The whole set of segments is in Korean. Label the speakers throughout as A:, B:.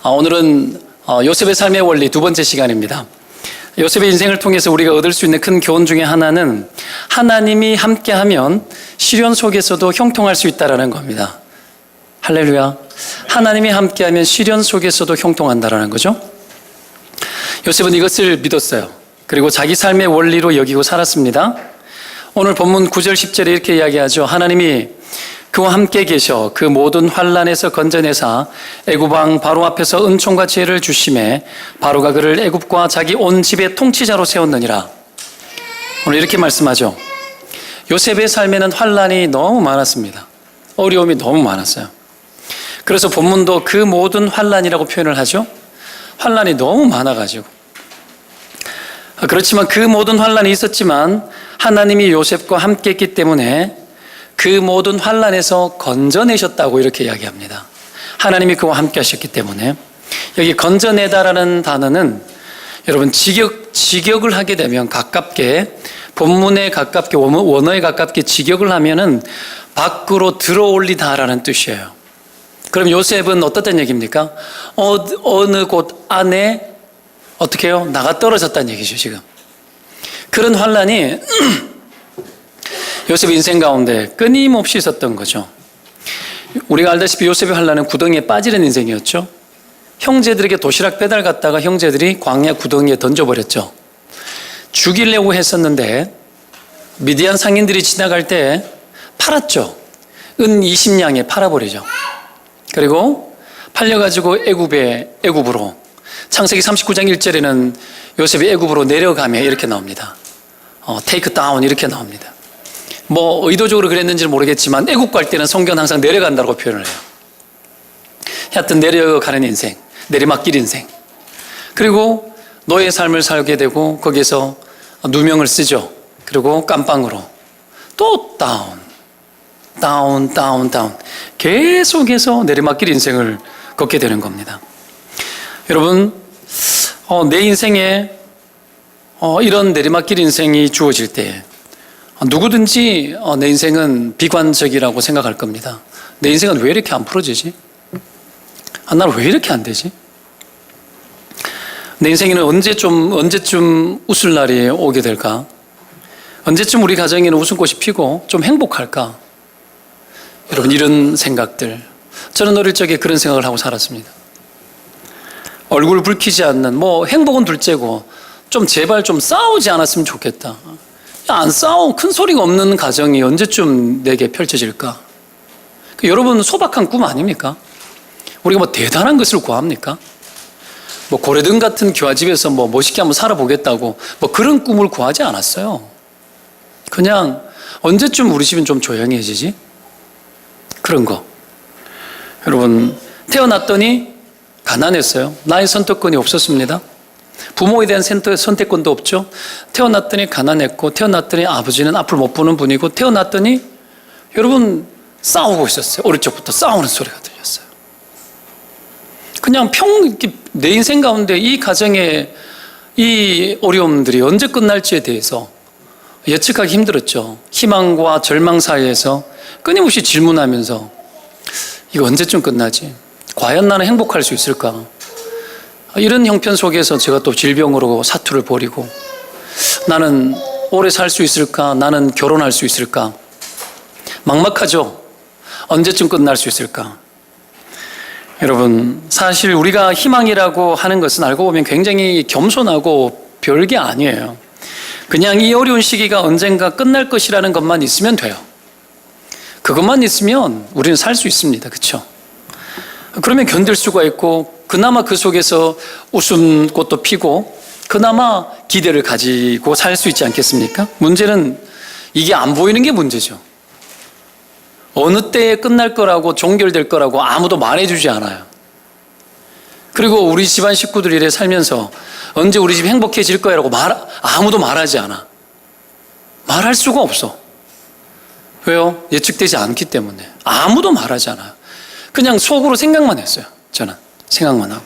A: 오늘은 요셉의 삶의 원리 두 번째 시간입니다. 요셉의 인생을 통해서 우리가 얻을 수 있는 큰 교훈 중에 하나는 하나님이 함께하면 시련 속에서도 형통할 수 있다는 겁니다. 할렐루야. 하나님이 함께하면 시련 속에서도 형통한다는 거죠. 요셉은 이것을 믿었어요. 그리고 자기 삶의 원리로 여기고 살았습니다. 오늘 본문 9절 10절에 이렇게 이야기하죠. 하나님이 그와 함께 계셔 그 모든 환난에서 건져내사 애굽 왕 바로 앞에서 은총과 지혜를 주심에 바로가 그를 애굽과 자기 온 집의 통치자로 세웠느니라. 오늘 이렇게 말씀하죠. 요셉의 삶에는 환난이 너무 많았습니다. 어려움이 너무 많았어요. 그래서 본문도 그 모든 환난이라고 표현을 하죠. 환난이 너무 많아가지고. 그렇지만 그 모든 환난이 있었지만 하나님이 요셉과 함께 했기 때문에 그 모든 환난에서 건져내셨다고 이렇게 이야기합니다. 하나님이 그와 함께 하셨기 때문에. 여기 건져내다라는 단어는 여러분 직역을 하게 되면 가깝게, 본문에 가깝게, 원어에 가깝게 직역을 하면은 밖으로 들어올리다라는 뜻이에요. 그럼 요셉은 어떻다는 얘기입니까? 어느 곳 안에 어떻게 해요? 나가 떨어졌다는 얘기죠, 지금. 그런 환난이 요셉의 인생 가운데 끊임없이 있었던 거죠. 우리가 알다시피 요셉의 환난은 구덩이에 빠지는 인생이었죠. 형제들에게 도시락 배달 갔다가 형제들이 광야 구덩이에 던져버렸죠. 죽이려고 했었는데 미디안 상인들이 지나갈 때 팔았죠. 은 20냥에 팔아버리죠. 그리고 팔려가지고 애굽으로, 창세기 39장 1절에는 요셉이 애굽으로 내려가며 이렇게 나옵니다. 테이크 다운 이렇게 나옵니다. 뭐 의도적으로 그랬는지는 모르겠지만 애국 갈 때는 성경은 항상 내려간다고 표현을 해요. 하여튼 내려가는 인생, 내리막길 인생. 그리고 노예 삶을 살게 되고 거기에서 누명을 쓰죠. 그리고 깜빵으로 또 다운. 계속해서 내리막길 인생을 걷게 되는 겁니다. 여러분, 내 인생에 이런 내리막길 인생이 주어질 때 누구든지 내 인생은 비관적이라고 생각할 겁니다. 내 인생은 왜 이렇게 안 풀어지지? 나는 왜 이렇게 안 되지? 내 인생에는 언제쯤 웃을 날이 오게 될까? 언제쯤 우리 가정에는 웃음꽃이 피고 좀 행복할까? 여러분, 이런 생각들. 저는 어릴 적에 그런 생각을 하고 살았습니다. 얼굴 붉히지 않는, 행복은 둘째고 제발 좀 싸우지 않았으면 좋겠다. 안 싸워, 큰 소리가 없는 가정이 언제쯤 내게 펼쳐질까? 여러분, 소박한 꿈 아닙니까? 우리가 대단한 것을 구합니까? 고래등 같은 교화집에서 멋있게 한번 살아보겠다고 그런 꿈을 구하지 않았어요. 그냥 언제쯤 우리 집은 좀 조용해지지? 그런 거. 여러분, 태어났더니 가난했어요. 나의 선택권이 없었습니다. 부모에 대한 선택권도 없죠. 태어났더니 가난했고, 태어났더니 아버지는 앞을 못 보는 분이고, 태어났더니 여러분 싸우고 있었어요. 어릴 적부터 싸우는 소리가 들렸어요. 그냥 내 인생 가운데 이 가정의 이 어려움들이 언제 끝날지에 대해서 예측하기 힘들었죠. 희망과 절망 사이에서 끊임없이 질문하면서 이거 언제쯤 끝나지? 과연 나는 행복할 수 있을까? 이런 형편 속에서 제가 또 질병으로 사투를 벌이고, 나는 오래 살 수 있을까? 나는 결혼할 수 있을까? 막막하죠? 언제쯤 끝날 수 있을까? 여러분, 사실 우리가 희망이라고 하는 것은 알고 보면 굉장히 겸손하고 별게 아니에요. 그냥 이 어려운 시기가 언젠가 끝날 것이라는 것만 있으면 돼요. 그것만 있으면 우리는 살 수 있습니다. 그렇죠? 그러면 견딜 수가 있고, 그나마 그 속에서 웃음꽃도 피고 그나마 기대를 가지고 살 수 있지 않겠습니까? 문제는 이게 안 보이는 게 문제죠. 어느 때에 끝날 거라고, 종결될 거라고 아무도 말해주지 않아요. 그리고 우리 집안 식구들 이래 살면서 언제 우리 집 행복해질 거야 라고 아무도 말하지 않아. 말할 수가 없어. 왜요? 예측되지 않기 때문에. 아무도 말하지 않아요. 그냥 속으로 생각만 했어요. 저는 생각만 하고.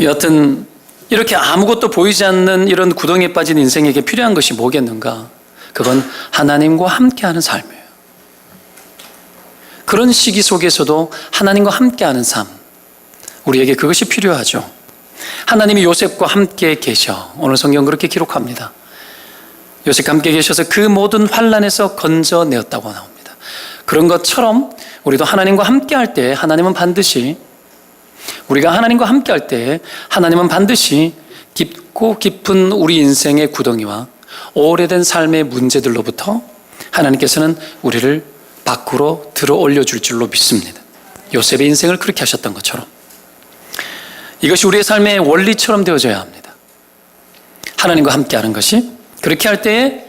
A: 여하튼 이렇게 아무것도 보이지 않는 이런 구덩이에 빠진 인생에게 필요한 것이 뭐겠는가? 그건 하나님과 함께하는 삶이에요. 그런 시기 속에서도 하나님과 함께하는 삶, 우리에게 그것이 필요하죠. 하나님이 요셉과 함께 계셔. 오늘 성경 그렇게 기록합니다. 요셉과 함께 계셔서 그 모든 환난에서 건져내었다고 나옵니다. 그런 것처럼 우리도 하나님과 함께할 때 우리가 하나님과 함께할 때 하나님은 반드시 깊고 깊은 우리 인생의 구덩이와 오래된 삶의 문제들로부터 하나님께서는 우리를 밖으로 들어 올려줄 줄로 믿습니다. 요셉의 인생을 그렇게 하셨던 것처럼 이것이 우리의 삶의 원리처럼 되어져야 합니다. 하나님과 함께하는 것이 그렇게 할 때에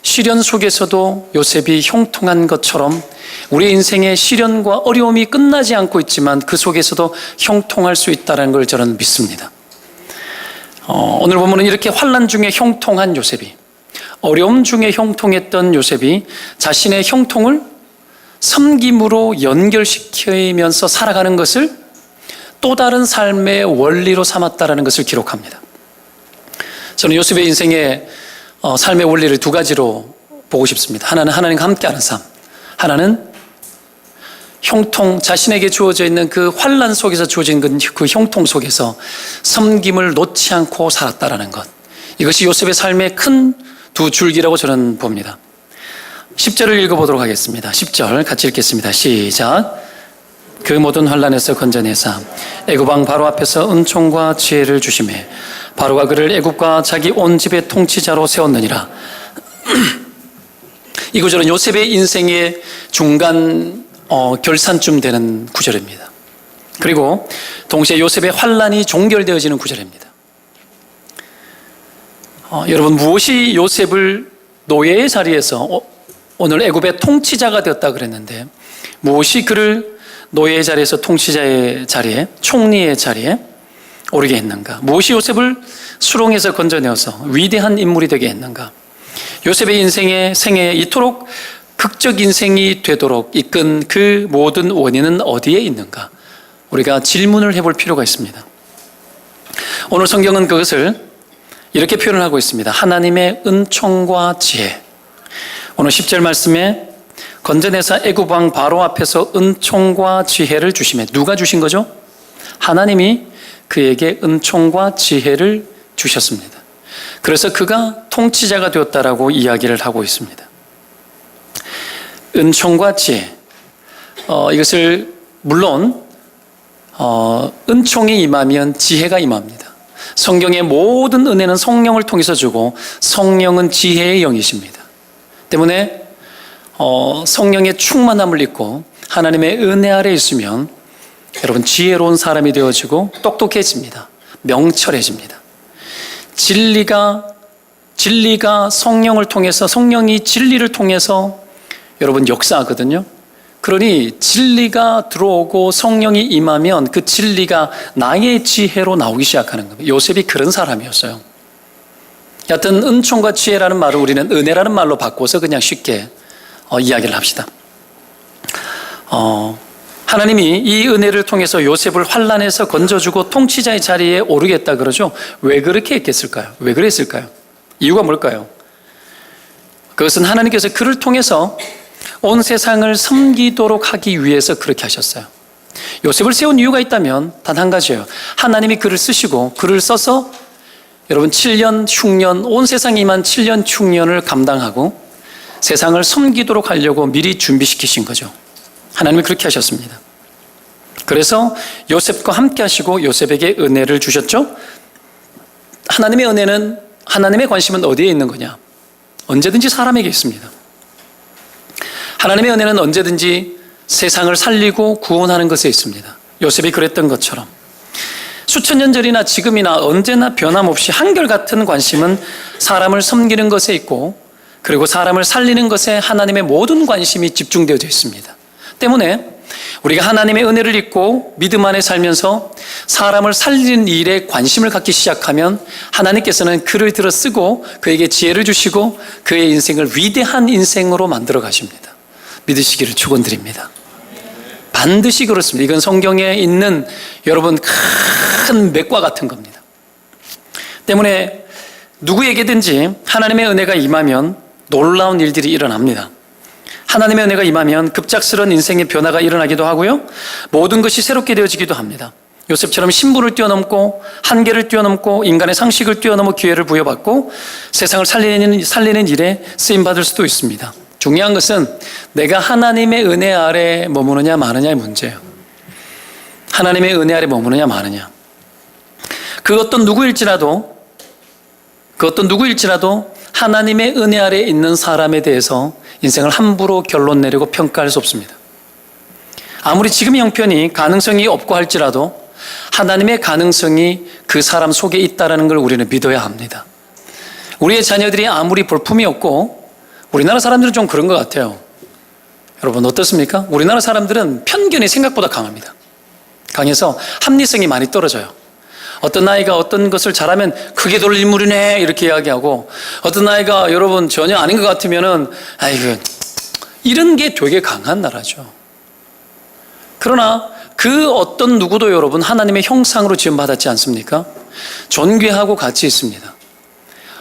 A: 시련 속에서도 요셉이 형통한 것처럼 우리 인생의 시련과 어려움이 끝나지 않고 있지만 그 속에서도 형통할 수 있다는 걸 저는 믿습니다. 오늘 보면은 이렇게 환난 중에 형통한 요셉이, 어려움 중에 형통했던 요셉이 자신의 형통을 섬김으로 연결시키면서 살아가는 것을 또 다른 삶의 원리로 삼았다는 것을 기록합니다. 저는 요셉의 인생의 삶의 원리를 두 가지로 보고 싶습니다. 하나는 하나님과 함께하는 삶, 하나는 형통, 자신에게 주어져 있는 그 환난 속에서 주어진 그 형통 속에서 섬김을 놓지 않고 살았다라는 것. 이것이 요셉의 삶의 큰 두 줄기라고 저는 봅니다. 10절을 읽어보도록 하겠습니다. 10절 같이 읽겠습니다. 시작. 그 모든 환난에서 건져내사 애굽 왕 바로 앞에서 은총과 지혜를 주시매 바로가 그를 애굽과 자기 온 집의 통치자로 세웠느니라. 이 구절은 요셉의 인생의 중간 결산쯤 되는 구절입니다. 그리고 동시에 요셉의 환난이 종결되어지는 구절입니다. 여러분, 무엇이 요셉을 노예의 자리에서 오늘 애굽의 통치자가 되었다 그랬는데 무엇이 그를 노예의 자리에서 통치자의 자리에, 총리의 자리에 오르게 했는가? 무엇이 요셉을 수렁에서 건져내어서 위대한 인물이 되게 했는가? 요셉의 인생의 생애에 이토록 극적 인생이 되도록 이끈 그 모든 원인은 어디에 있는가? 우리가 질문을 해볼 필요가 있습니다. 오늘 성경은 그것을 이렇게 표현을 하고 있습니다. 하나님의 은총과 지혜. 오늘 10절 말씀에 건져내사 애굽 왕 바로 앞에서 은총과 지혜를 주시매. 누가 주신 거죠? 하나님이 그에게 은총과 지혜를 주셨습니다. 그래서 그가 통치자가 되었다라고 이야기를 하고 있습니다. 은총과 지혜. 이것을 물론 은총이 임하면 지혜가 임합니다. 성경의 모든 은혜는 성령을 통해서 주고 성령은 지혜의 영이십니다. 때문에 성령의 충만함을 입고 하나님의 은혜 아래 있으면 여러분 지혜로운 사람이 되어지고 똑똑해집니다. 명철해집니다. 진리가 성령을 통해서, 성령이 진리를 통해서 여러분 역사하거든요. 그러니 진리가 들어오고 성령이 임하면 그 진리가 나의 지혜로 나오기 시작하는 겁니다. 요셉이 그런 사람이었어요. 여하튼 은총과 지혜라는 말을 우리는 은혜라는 말로 바꿔서 그냥 쉽게 이야기를 합시다. 하나님이 이 은혜를 통해서 요셉을 환난에서 건져주고 통치자의 자리에 오르겠다 그러죠. 왜 그렇게 했겠을까요? 왜 그랬을까요? 이유가 뭘까요? 그것은 하나님께서 그를 통해서 온 세상을 섬기도록 하기 위해서 그렇게 하셨어요. 요셉을 세운 이유가 있다면 단 한 가지예요. 하나님이 그를 쓰시고 그를 써서 여러분 7년 흉년, 온 세상이 임한 7년 흉년을 감당하고 세상을 섬기도록 하려고 미리 준비시키신 거죠. 하나님이 그렇게 하셨습니다. 그래서 요셉과 함께 하시고 요셉에게 은혜를 주셨죠. 하나님의 은혜는, 하나님의 관심은 어디에 있는 거냐? 언제든지 사람에게 있습니다. 하나님의 은혜는 언제든지 세상을 살리고 구원하는 것에 있습니다. 요셉이 그랬던 것처럼 수천 년 전이나 지금이나 언제나 변함없이 한결같은 관심은 사람을 섬기는 것에 있고 그리고 사람을 살리는 것에 하나님의 모든 관심이 집중되어져 있습니다. 때문에 우리가 하나님의 은혜를 입고 믿음 안에 살면서 사람을 살리는 일에 관심을 갖기 시작하면 하나님께서는 그를 들어 쓰고 그에게 지혜를 주시고 그의 인생을 위대한 인생으로 만들어 가십니다. 믿으시기를 축원드립니다. 반드시 그렇습니다. 이건 성경에 있는 여러분 큰 맥과 같은 겁니다. 때문에 누구에게든지 하나님의 은혜가 임하면 놀라운 일들이 일어납니다. 하나님의 은혜가 임하면 급작스러운 인생의 변화가 일어나기도 하고요. 모든 것이 새롭게 되어지기도 합니다. 요셉처럼 신분을 뛰어넘고 한계를 뛰어넘고 인간의 상식을 뛰어넘어 기회를 부여받고 세상을 살리는 일에 쓰임받을 수도 있습니다. 중요한 것은 내가 하나님의 은혜 아래 머무느냐 마느냐의 문제예요. 하나님의 은혜 아래 머무느냐 마느냐. 그 어떤 누구일지라도 하나님의 은혜 아래 있는 사람에 대해서 인생을 함부로 결론 내리고 평가할 수 없습니다. 아무리 지금의 형편이 가능성이 없고 할지라도 하나님의 가능성이 그 사람 속에 있다는 걸 우리는 믿어야 합니다. 우리의 자녀들이 아무리 볼품이 없고, 우리나라 사람들은 좀 그런 것 같아요. 여러분 어떻습니까? 우리나라 사람들은 편견이 생각보다 강합니다. 강해서 합리성이 많이 떨어져요. 어떤 아이가 어떤 것을 잘하면 크게 돌 인물이네 이렇게 이야기하고, 어떤 아이가 여러분 전혀 아닌 것 같으면은 아이고 이런 게 되게 강한 나라죠. 그러나 그 어떤 누구도 여러분 하나님의 형상으로 지음받았지 않습니까? 존귀하고 가치 있습니다.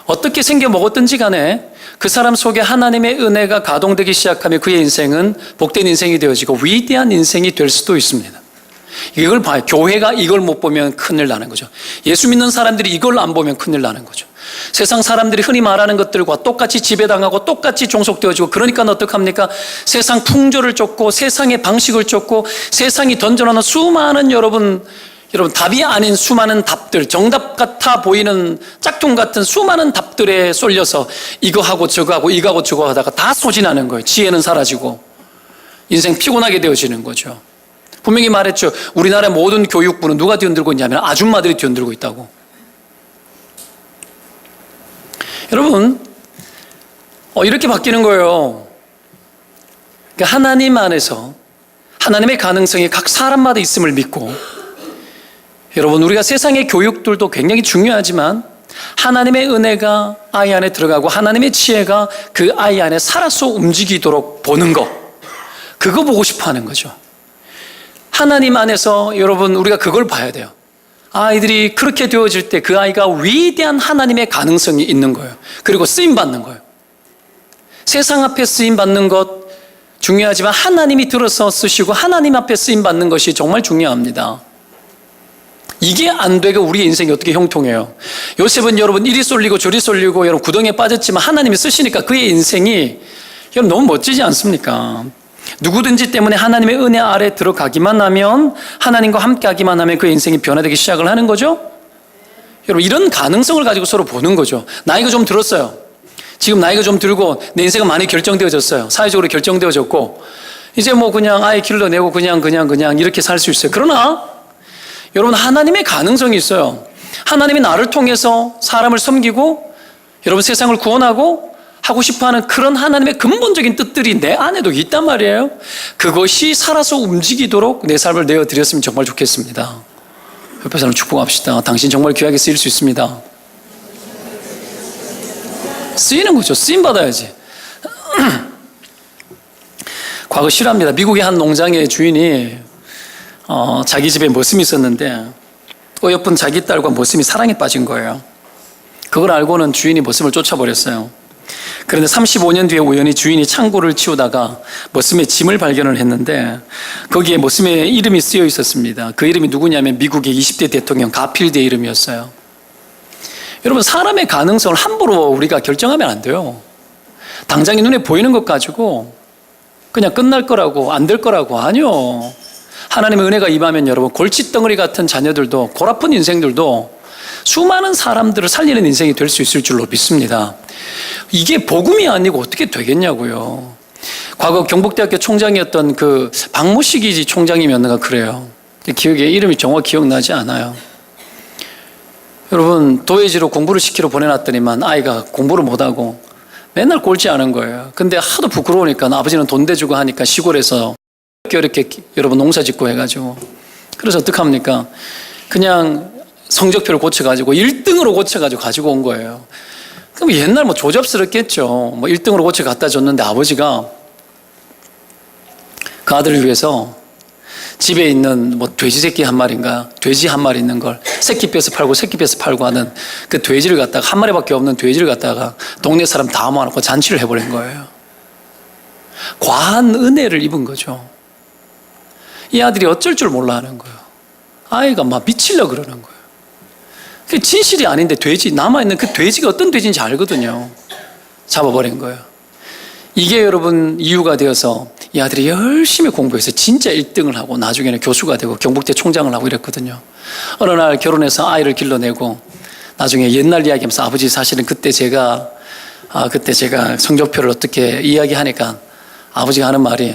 A: 어떻게 생겨 먹었든지 간에 그 사람 속에 하나님의 은혜가 가동되기 시작하면 그의 인생은 복된 인생이 되어지고 위대한 인생이 될 수도 있습니다. 이걸 봐요. 교회가 이걸 못 보면 큰일 나는 거죠. 예수 믿는 사람들이 이걸 안 보면 큰일 나는 거죠. 세상 사람들이 흔히 말하는 것들과 똑같이 지배당하고 똑같이 종속되어지고, 그러니까 어떡합니까? 세상 풍조를 쫓고 세상의 방식을 쫓고 세상이 던져놓는 수많은 여러분 답이 아닌 수많은 답들, 정답 같아 보이는 짝퉁 같은 수많은 답들에 쏠려서 이거 하고 저거 하고 이거 하고 저거 하다가 다 소진하는 거예요. 지혜는 사라지고 인생 피곤하게 되어지는 거죠. 분명히 말했죠. 우리나라 모든 교육부는 누가 뒤흔들고 있냐면 아줌마들이 뒤흔들고 있다고. 여러분 이렇게 바뀌는 거예요. 그러니까 하나님 안에서 하나님의 가능성이 각 사람마다 있음을 믿고, 여러분 우리가 세상의 교육들도 굉장히 중요하지만 하나님의 은혜가 아이 안에 들어가고 하나님의 지혜가 그 아이 안에 살아서 움직이도록 보는 거, 그거 보고 싶어 하는 거죠. 하나님 안에서 여러분 우리가 그걸 봐야 돼요. 아이들이 그렇게 되어질 때 그 아이가 위대한 하나님의 가능성이 있는 거예요. 그리고 쓰임받는 거예요. 세상 앞에 쓰임받는 것 중요하지만 하나님이 들어서 쓰시고 하나님 앞에 쓰임받는 것이 정말 중요합니다. 이게 안 되고 우리의 인생이 어떻게 형통해요? 요셉은 여러분 이리 쏠리고 저리 쏠리고 여러분 구덩이에 빠졌지만 하나님이 쓰시니까 그의 인생이 여러분 너무 멋지지 않습니까? 누구든지 때문에 하나님의 은혜 아래 들어가기만 하면, 하나님과 함께 하기만 하면 그의 인생이 변화되기 시작을 하는 거죠. 여러분 이런 가능성을 가지고 서로 보는 거죠. 나이가 좀 들었어요. 지금 나이가 좀 들고 내 인생은 많이 결정되어졌어요. 사회적으로 결정되어졌고 이제 뭐 그냥 아이 길러내고 그냥 이렇게 살 수 있어요. 그러나 여러분 하나님의 가능성이 있어요. 하나님이 나를 통해서 사람을 섬기고 여러분 세상을 구원하고 하고 싶어하는 그런 하나님의 근본적인 뜻들이 내 안에도 있단 말이에요. 그것이 살아서 움직이도록 내 삶을 내어드렸으면 정말 좋겠습니다. 옆에 사람 축복합시다. 당신 정말 귀하게 쓰일 수 있습니다. 쓰이는 거죠. 쓰임 받아야지. 과거 실화입니다. 미국의 한 농장의 주인이 자기 집에 머슴이 있었는데 어여쁜 자기 딸과 머슴이 사랑에 빠진 거예요. 그걸 알고는 주인이 머슴을 쫓아버렸어요. 그런데 35년 뒤에 우연히 주인이 창고를 치우다가 머슴의 짐을 발견을 했는데 거기에 머슴의 이름이 쓰여 있었습니다. 그 이름이 누구냐면 미국의 20대 대통령 가필드의 이름이었어요. 여러분 사람의 가능성을 함부로 우리가 결정하면 안 돼요. 당장에 눈에 보이는 것 가지고 그냥 끝날 거라고 안 될 거라고, 아니요. 하나님의 은혜가 임하면 여러분 골칫덩어리 같은 자녀들도, 골아픈 인생들도 수많은 사람들을 살리는 인생이 될 수 있을 줄로 믿습니다. 이게 복음이 아니고 어떻게 되겠냐고요. 과거 경북대학교 총장이었던 그 박무식이 총장이었는가 그래요. 기억에 이름이 정확히 기억나지 않아요. 여러분 도예지로 공부를 시키러 보내놨더니만 아이가 공부를 못하고 맨날 꼴찌 하는 거예요. 근데 하도 부끄러우니까 아버지는 돈 대주고 하니까 시골에서 이렇게 여러분 농사 짓고 해가지고, 그래서 어떡합니까? 그냥 성적표를 고쳐가지고 1등으로 고쳐가지고 가지고 온 거예요. 그럼 옛날 뭐 조잡스럽겠죠. 뭐 1등으로 고쳐 갖다 줬는데 아버지가 그 아들을 위해서 집에 있는 뭐 돼지 새끼 한 마리인가, 돼지 한 마리 있는 걸 새끼 뼈서 팔고 새끼 뼈서 팔고 하는 그 돼지를 갖다가, 한 마리밖에 없는 돼지를 갖다가 동네 사람 다 모아놓고 잔치를 해버린 거예요. 과한 은혜를 입은 거죠. 이 아들이 어쩔 줄 몰라 하는 거예요. 아이가 막 미치려고 그러는 거예요. 그게 진실이 아닌데 돼지, 남아있는 그 돼지가 어떤 돼지인지 알거든요. 잡아버린 거예요. 이게 여러분 이유가 되어서 이 아들이 열심히 공부해서 진짜 1등을 하고 나중에는 교수가 되고 경북대 총장을 하고 이랬거든요. 어느 날 결혼해서 아이를 길러내고 나중에 옛날 이야기하면서 아버지 사실은 그때 제가 성적표를 어떻게 이야기하니까 아버지가 하는 말이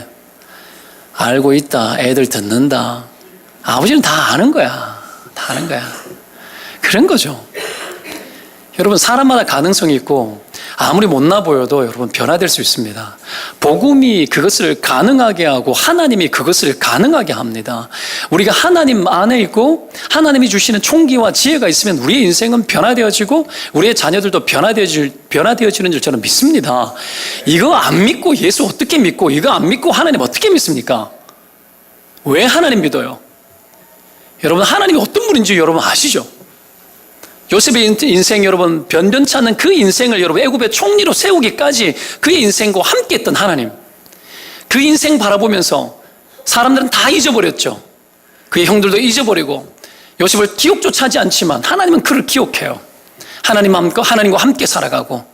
A: 알고 있다, 애들 듣는다. 아버지는 다 아는 거야. 다 아는 거야. 그런 거죠. 여러분, 사람마다 가능성이 있고 아무리 못나 보여도 여러분 변화될 수 있습니다. 복음이 그것을 가능하게 하고 하나님이 그것을 가능하게 합니다. 우리가 하나님 안에 있고 하나님이 주시는 총기와 지혜가 있으면 우리의 인생은 변화되어지고 우리의 자녀들도 변화되어지는 줄 저는 믿습니다. 이거 안 믿고 예수 어떻게 믿고 이거 안 믿고 하나님 어떻게 믿습니까? 왜 하나님 믿어요? 여러분, 하나님이 어떤 분인지 여러분 아시죠? 요셉의 인생 여러분 변변치 않는 그 인생을 여러분 애굽의 총리로 세우기까지 그의 인생과 함께 했던 하나님, 그 인생 바라보면서 사람들은 다 잊어버렸죠. 그의 형들도 잊어버리고 요셉을 기억조차 하지 않지만 하나님은 그를 기억해요. 하나님과 함께 살아가고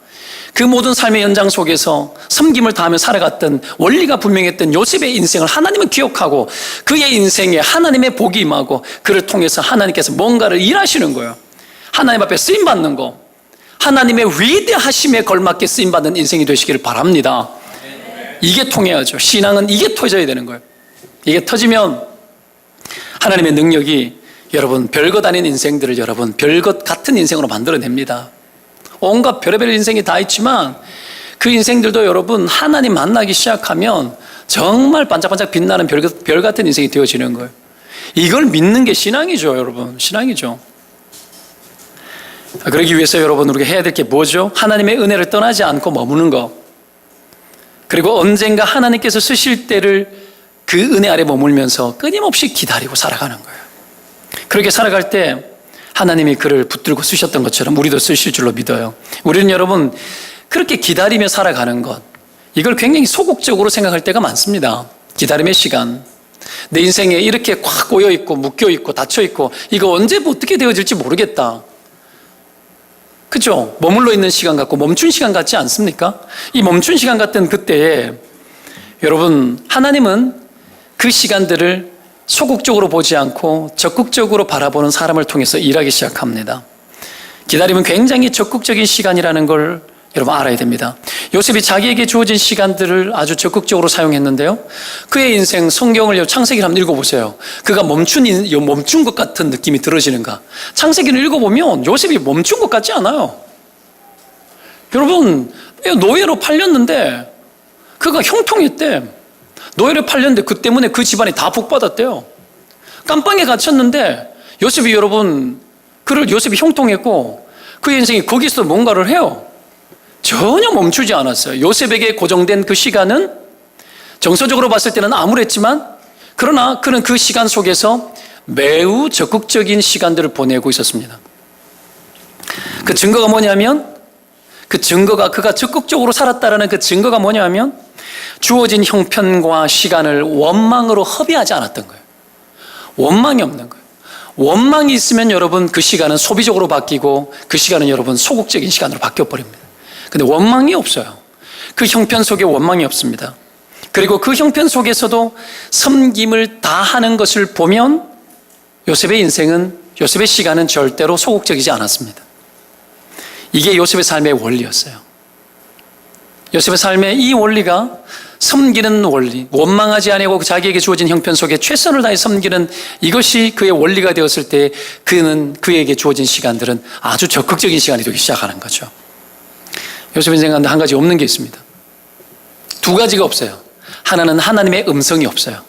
A: 그 모든 삶의 연장 속에서 섬김을 다하며 살아갔던 원리가 분명했던 요셉의 인생을 하나님은 기억하고 그의 인생에 하나님의 복이 임하고 그를 통해서 하나님께서 뭔가를 일하시는 거예요. 하나님 앞에 쓰임받는 거, 하나님의 위대하심에 걸맞게 쓰임받는 인생이 되시기를 바랍니다. 이게 통해야죠. 신앙은 이게 터져야 되는 거예요. 이게 터지면 하나님의 능력이 여러분 별것 아닌 인생들을 여러분 별것 같은 인생으로 만들어냅니다. 온갖 별의별 인생이 다 있지만 그 인생들도 여러분 하나님 만나기 시작하면 정말 반짝반짝 빛나는 별 같은 인생이 되어지는 거예요. 이걸 믿는 게 신앙이죠, 여러분. 신앙이죠. 그러기 위해서 여러분 우리가 해야 될 게 뭐죠? 하나님의 은혜를 떠나지 않고 머무는 것, 그리고 언젠가 하나님께서 쓰실 때를 그 은혜 아래 머물면서 끊임없이 기다리고 살아가는 거예요. 그렇게 살아갈 때 하나님이 그를 붙들고 쓰셨던 것처럼 우리도 쓰실 줄로 믿어요. 우리는 여러분 그렇게 기다리며 살아가는 것, 이걸 굉장히 소극적으로 생각할 때가 많습니다. 기다림의 시간, 내 인생에 이렇게 꽉 꼬여있고 묶여있고 닫혀있고 이거 언제 어떻게 되어질지 모르겠다. 그렇죠? 머물러 있는 시간 같고 멈춘 시간 같지 않습니까? 이 멈춘 시간 같은 그때에 여러분 하나님은 그 시간들을 소극적으로 보지 않고 적극적으로 바라보는 사람을 통해서 일하기 시작합니다. 기다림은 굉장히 적극적인 시간이라는 걸 여러분 알아야 됩니다. 요셉이 자기에게 주어진 시간들을 아주 적극적으로 사용했는데요. 그의 인생 성경을 창세기를 한번 읽어보세요. 그가 멈춘 것 같은 느낌이 들어지는가? 창세기를 읽어보면 요셉이 멈춘 것 같지 않아요. 여러분 노예로 팔렸는데 그가 형통했대. 노예로 팔렸는데 그 때문에 그 집안이 다 복받았대요. 깜빵에 갇혔는데 요셉이 형통했고 그의 인생이 거기서 뭔가를 해요. 전혀 멈추지 않았어요. 요셉에게 고정된 그 시간은 정서적으로 봤을 때는 암울했지만 그러나 그는 그 시간 속에서 매우 적극적인 시간들을 보내고 있었습니다. 그 증거가 뭐냐면 그가 적극적으로 살았다라는 그 증거가 뭐냐면 주어진 형편과 시간을 원망으로 허비하지 않았던 거예요. 원망이 없는 거예요. 원망이 있으면 여러분 그 시간은 소비적으로 바뀌고 그 시간은 여러분 소극적인 시간으로 바뀌어버립니다. 근데 원망이 없어요. 그 형편 속에 원망이 없습니다. 그리고 그 형편 속에서도 섬김을 다하는 것을 보면 요셉의 시간은 절대로 소극적이지 않았습니다. 이게 요셉의 삶의 원리였어요. 요셉의 삶의 이 원리가 섬기는 원리, 원망하지 아니하고 자기에게 주어진 형편 속에 최선을 다해 섬기는 이것이 그의 원리가 되었을 때 그에게 주어진 시간들은 아주 적극적인 시간이 되기 시작하는 거죠. 요셉 인생 가운데 한 가지 없는 게 있습니다. 두 가지가 없어요. 하나는 하나님의 음성이 없어요.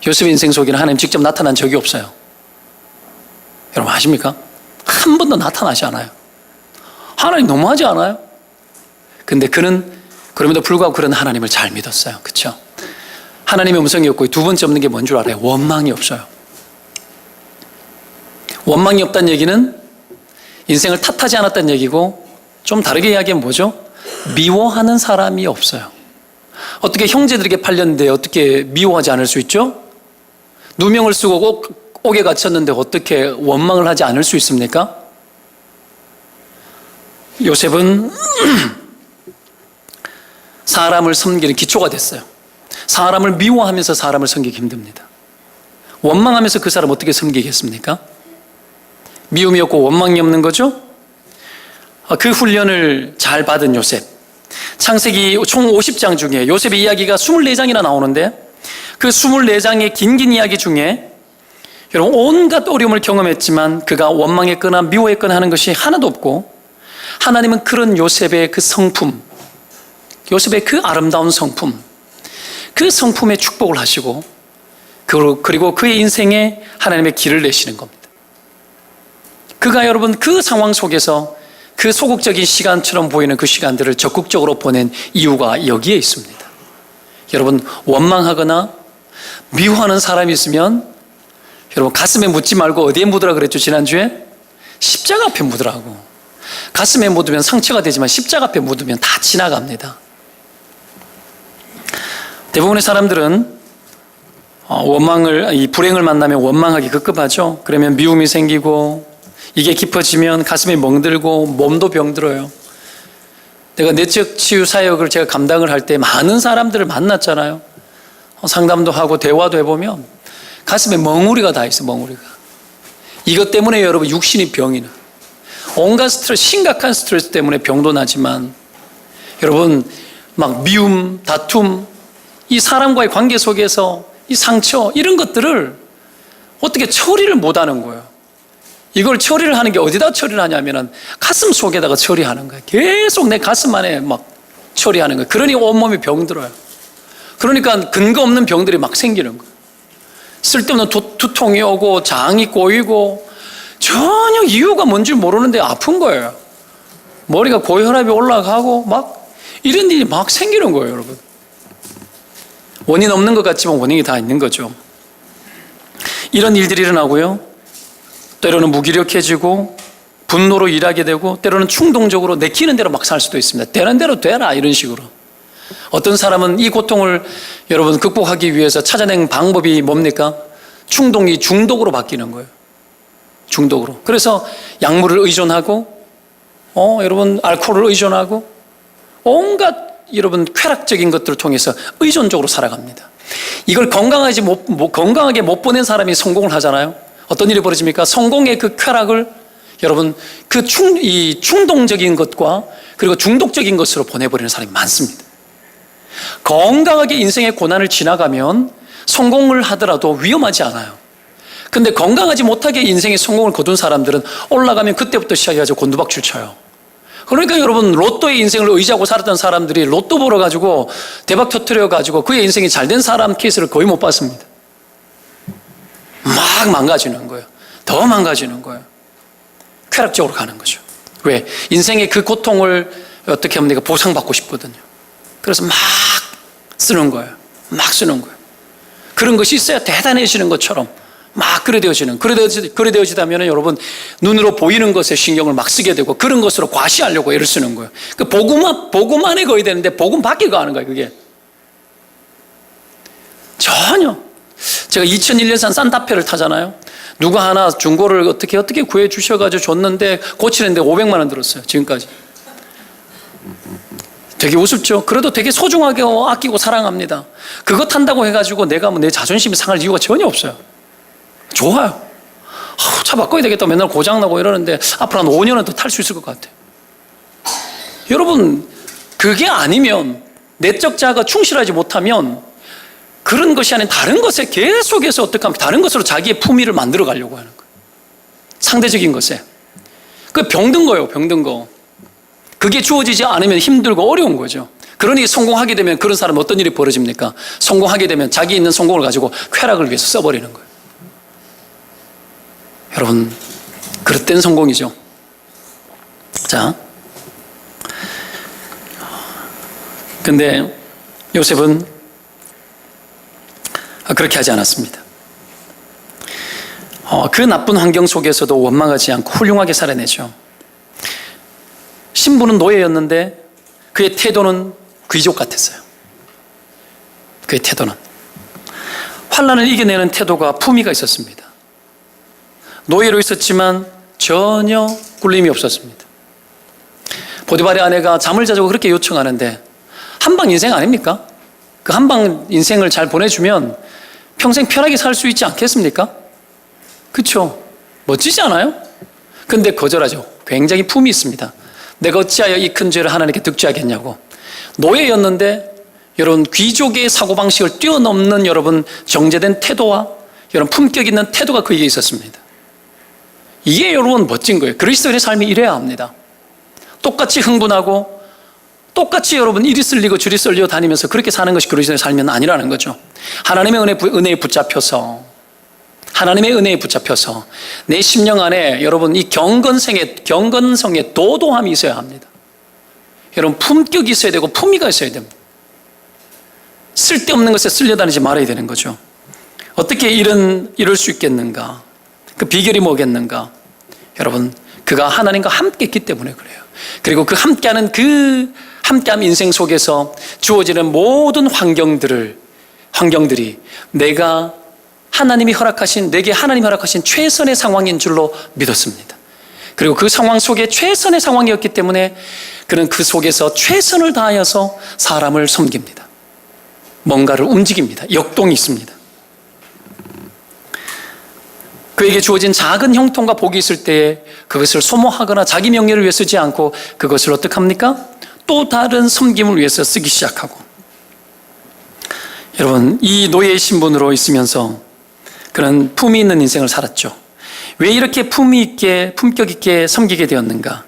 A: 요셉의 인생 속에는 하나님 직접 나타난 적이 없어요. 여러분 아십니까? 한 번도 나타나지 않아요. 하나님 너무하지 않아요? 근데 그럼에도 불구하고 그런 하나님을 잘 믿었어요. 그렇죠? 하나님의 음성이 없고 두 번째 없는 게 뭔 줄 알아요? 원망이 없어요. 원망이 없다는 얘기는 인생을 탓하지 않았다는 얘기고 좀 다르게 이야기하면 뭐죠? 미워하는 사람이 없어요. 어떻게 형제들에게 팔렸는데 어떻게 미워하지 않을 수 있죠? 누명을 쓰고 옥에 갇혔는데 어떻게 원망을 하지 않을 수 있습니까? 요셉은 사람을 섬기는 기초가 됐어요. 사람을 미워하면서 사람을 섬기기 힘듭니다. 원망하면서 그 사람 어떻게 섬기겠습니까? 미움이 없고 원망이 없는 거죠? 그 훈련을 잘 받은 요셉. 창세기 총 50장 중에 요셉의 이야기가 24장이나 나오는데 그 24장의 긴 이야기 중에 여러분 온갖 어려움을 경험했지만 그가 원망했거나 미워했거나 하는 것이 하나도 없고 하나님은 그런 요셉의 그 성품, 요셉의 그 아름다운 성품, 그 성품에 축복을 하시고 그리고 그의 인생에 하나님의 길을 내시는 겁니다. 그가 여러분 그 상황 속에서 그 소극적인 시간처럼 보이는 그 시간들을 적극적으로 보낸 이유가 여기에 있습니다. 여러분 원망하거나 미워하는 사람이 있으면 여러분 가슴에 묻지 말고 어디에 묻으라 그랬죠? 지난주에? 십자가 앞에 묻으라고. 가슴에 묻으면 상처가 되지만 십자가 앞에 묻으면 다 지나갑니다. 대부분의 사람들은 이 불행을 만나면 원망하기 급급하죠. 그러면 미움이 생기고 이게 깊어지면 가슴이 멍들고 몸도 병들어요. 내가 내적 치유 사역을 제가 감당을 할 때 많은 사람들을 만났잖아요. 상담도 하고 대화도 해보면 가슴에 멍우리가 다 있어, 멍우리가. 이것 때문에 여러분 육신이 병이 나. 온갖 스트레스, 심각한 스트레스 때문에 병도 나지만 여러분 막 미움, 다툼, 이 사람과의 관계 속에서 이 상처 이런 것들을 어떻게 처리를 못하는 거예요. 이걸 처리를 하는 게 어디다 처리를 하냐면은 가슴 속에다가 처리하는 거예요. 계속 내 가슴 안에 막 처리하는 거예요. 그러니 온몸이 병들어요. 그러니까 근거 없는 병들이 막 생기는 거예요. 쓸데없는 두통이 오고 장이 꼬이고 전혀 이유가 뭔지 모르는데 아픈 거예요. 머리가 고혈압이 올라가고 막 이런 일이 막 생기는 거예요, 여러분. 원인 없는 것 같지만 원인이 다 있는 거죠. 이런 일들이 일어나고요. 때로는 무기력해지고 분노로 일하게 되고 때로는 충동적으로 내키는 대로 막 살 수도 있습니다. 되는 대로 되라 이런 식으로. 어떤 사람은 이 고통을 여러분 극복하기 위해서 찾아낸 방법이 뭡니까? 충동이 중독으로 바뀌는 거예요. 중독으로. 그래서 약물을 의존하고 여러분 알코올을 의존하고 온갖 여러분 쾌락적인 것들을 통해서 의존적으로 살아갑니다. 이걸 건강하게 못 보낸 사람이 성공을 하잖아요. 어떤 일이 벌어집니까? 성공의 그 쾌락을 여러분 이 충동적인 것과 그리고 중독적인 것으로 보내버리는 사람이 많습니다. 건강하게 인생의 고난을 지나가면 성공을 하더라도 위험하지 않아요. 근데 건강하지 못하게 인생의 성공을 거둔 사람들은 올라가면 그때부터 시작해가지고 곤두박질 쳐요. 그러니까 여러분 로또의 인생을 의지하고 살았던 사람들이 로또 벌어가지고 대박 터뜨려가지고 그의 인생이 잘된 사람 케이스를 거의 못 봤습니다. 막 망가지는 거예요. 더 망가지는 거예요. 쾌락적으로 가는 거죠. 왜? 인생의 그 고통을 어떻게 하면 내가 보상받고 싶거든요. 그래서 막 쓰는 거예요. 막 쓰는 거예요. 그런 것이 있어야 대단해지는 것처럼 막 그래 되어지다면 여러분 눈으로 보이는 것에 신경을 막 쓰게 되고 그런 것으로 과시하려고 애를 쓰는 거예요. 그 복음 안에 거야 되는데 복음 밖에 가는 거예요. 그게 전혀. 제가 2001년 산 산타페를 타잖아요. 누가 하나 중고를 어떻게 구해 주셔가지고 줬는데 고치는데 500만 원 들었어요. 지금까지. 되게 우습죠. 그래도 되게 소중하게 아끼고 사랑합니다. 그거 탄다고 해가지고 내가 내 자존심이 상할 이유가 전혀 없어요. 좋아요. 차 바꿔야 되겠다. 맨날 고장나고 이러는데 앞으로 한 5년은 더 탈 수 있을 것 같아요. 여러분 그게 아니면 내적 자아가 충실하지 못하면 그런 것이 아닌 다른 것에 계속해서 어떻게 하면 다른 것으로 자기의 품위를 만들어 가려고 하는 거예요. 상대적인 것에. 그 병든 거예요. 병든 거. 그게 주어지지 않으면 힘들고 어려운 거죠. 그러니 성공하게 되면 그런 사람은 어떤 일이 벌어집니까? 성공하게 되면 자기 있는 성공을 가지고 쾌락을 위해서 써버리는 거예요. 여러분 그릇된 성공이죠. 자, 근데 요셉은 그렇게 하지 않았습니다. 그 나쁜 환경 속에서도 원망하지 않고 훌륭하게 살아내죠. 신부는 노예였는데 그의 태도는 귀족 같았어요. 그의 태도는. 환난을 이겨내는 태도가 품위가 있었습니다. 노예로 있었지만 전혀 꿀림이 없었습니다. 보디발의 아내가 잠을 자자고 그렇게 요청하는데 한방 인생 아닙니까? 그 한방 인생을 잘 보내주면 평생 편하게 살 수 있지 않겠습니까? 그렇죠? 멋지지 않아요? 근데 거절하죠. 굉장히 품이 있습니다. 내가 어찌하여 이 큰 죄를 하나님께 득죄하겠냐고. 노예였는데 여러분 귀족의 사고방식을 뛰어넘는 여러분 정제된 태도와 여러분 품격 있는 태도가 그에게 있었습니다. 이게 여러분 멋진 거예요. 그리스도인의 삶이 이래야 합니다. 똑같이 흥분하고 똑같이 여러분 이리 쓸리고 저리 쓸려 다니면서 그렇게 사는 것이 그리스도인의 삶은 아니라는 거죠. 하나님의 은혜에 붙잡혀서 내 심령 안에 여러분 이 경건성의 도도함이 있어야 합니다. 여러분 품격이 있어야 되고 품위가 있어야 됩니다. 쓸데없는 것에 쓸려다니지 말아야 되는 거죠. 어떻게 이럴 수 있겠는가? 그 비결이 뭐겠는가? 여러분, 그가 하나님과 함께 했기 때문에 그래요. 그리고 그 함께하는 함께함 인생 속에서 주어지는 모든 환경들이 내게 하나님이 허락하신 최선의 상황인 줄로 믿었습니다. 그리고 그 상황 속에 최선의 상황이었기 때문에 그는 그 속에서 최선을 다하여서 사람을 섬깁니다. 뭔가를 움직입니다. 역동이 있습니다. 그에게 주어진 작은 형통과 복이 있을 때에 그것을 소모하거나 자기 명예를 위해 쓰지 않고 그것을 어떻게 합니까? 또 다른 섬김을 위해서 쓰기 시작하고. 여러분, 이 노예의 신분으로 있으면서 그런 품위 있는 인생을 살았죠. 왜 이렇게 품격 있게 섬기게 되었는가?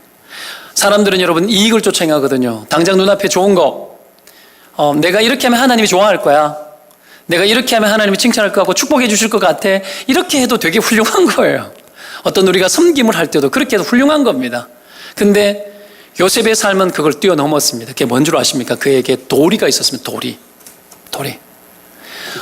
A: 사람들은 여러분 이익을 쫓아 행하거든요. 당장 눈앞에 좋은 거, 내가 이렇게 하면 하나님이 좋아할 거야. 내가 이렇게 하면 하나님이 칭찬할 것 같고 축복해 주실 것 같아. 이렇게 해도 되게 훌륭한 거예요. 어떤 우리가 섬김을 할 때도 그렇게 해도 훌륭한 겁니다. 근데 요셉의 삶은 그걸 뛰어넘었습니다. 그게 뭔 줄 아십니까? 그에게 도리가 있었습니다. 도리.